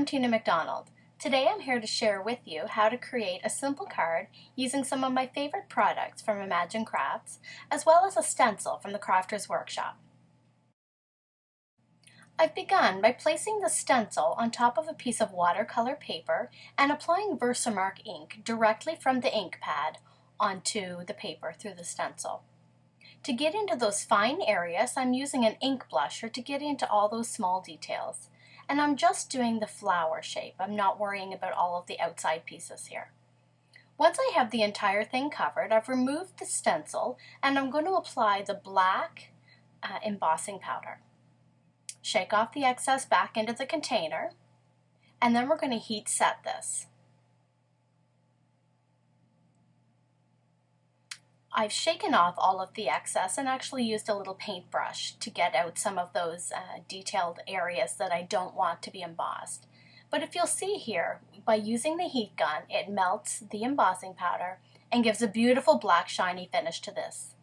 I'm Tina McDonald. Today I'm here to share with you how to create a simple card using some of my favorite products from Imagine Crafts, as well as a stencil from the Crafter's Workshop. I've begun by placing the stencil on top of a piece of watercolor paper and applying VersaMark ink directly from the ink pad onto the paper through the stencil. To get into those fine areas, I'm using an ink blusher to get into all those small details. And I'm just doing the flower shape. I'm not worrying about all of the outside pieces here. Once I have the entire thing covered, I've removed the stencil and I'm going to apply the black embossing powder. Shake off the excess back into the container, and then we're going to heat set this. I've shaken off all of the excess and actually used a little paintbrush to get out some of those detailed areas that I don't want to be embossed. But if you'll see here, by using the heat gun, it melts the embossing powder and gives a beautiful black shiny finish to this.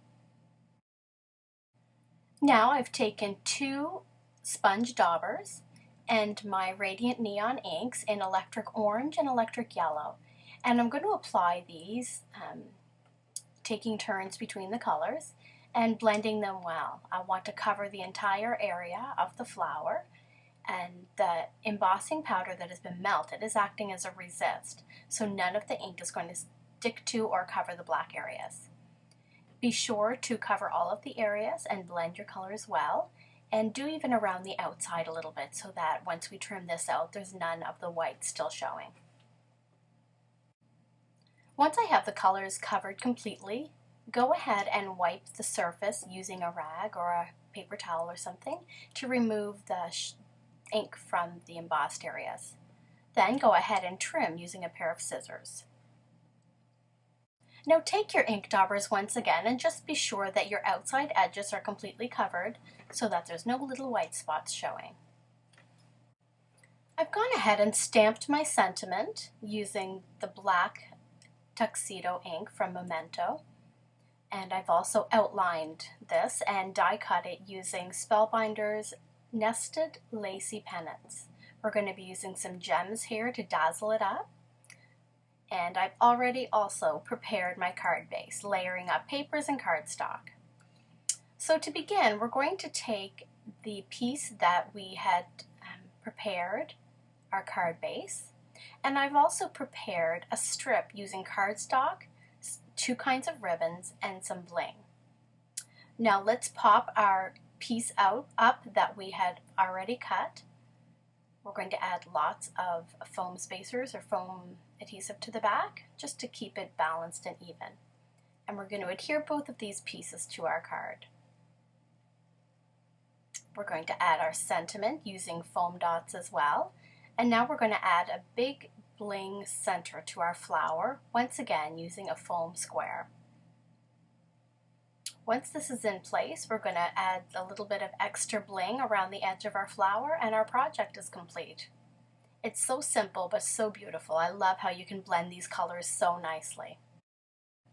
Now I've taken 2 sponge daubers and my Radiant Neon inks in electric orange and electric yellow, and I'm going to apply these taking turns between the colors and blending them well. I want to cover the entire area of the flower, and the embossing powder that has been melted is acting as a resist, so none of the ink is going to stick to or cover the black areas. Be sure to cover all of the areas and blend your colors well, and do even around the outside a little bit so that once we trim this out, there's none of the white still showing. Once I have the colors covered completely, go ahead and wipe the surface using a rag or a paper towel or something to remove the ink from the embossed areas. Then go ahead and trim using a pair of scissors. Now take your ink daubers once again and just be sure that your outside edges are completely covered so that there's no little white spots showing. I've gone ahead and stamped my sentiment using the black tuxedo ink from Memento, and I've also outlined this and die cut it using Spellbinder's nested lacy pennants. We're going to be using some gems here to dazzle it up, and I've already also prepared my card base, layering up papers and cardstock. So to begin, we're going to take the piece that we had prepared, our card base, and I've also prepared a strip using cardstock, 2 kinds of ribbons, and some bling. Now let's pop our piece up that we had already cut. We're going to add lots of foam spacers or foam adhesive to the back just to keep it balanced and even. And we're going to adhere both of these pieces to our card. We're going to add our sentiment using foam dots as well. And now we're going to add a big bling center to our flower, once again using a foam square. Once this is in place, we're going to add a little bit of extra bling around the edge of our flower, and our project is complete. It's so simple but so beautiful. I love how you can blend these colors so nicely.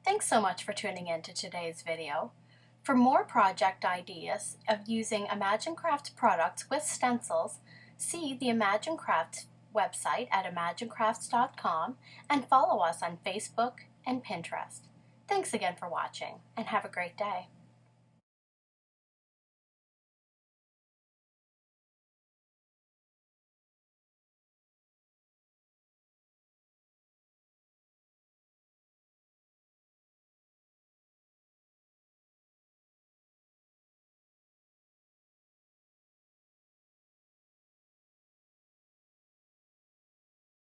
Thanks so much for tuning in to today's video. For more project ideas of using Imagine Crafts products with stencils, see the Imagine Crafts website at imaginecrafts.com and follow us on Facebook and Pinterest. Thanks again for watching, and have a great day.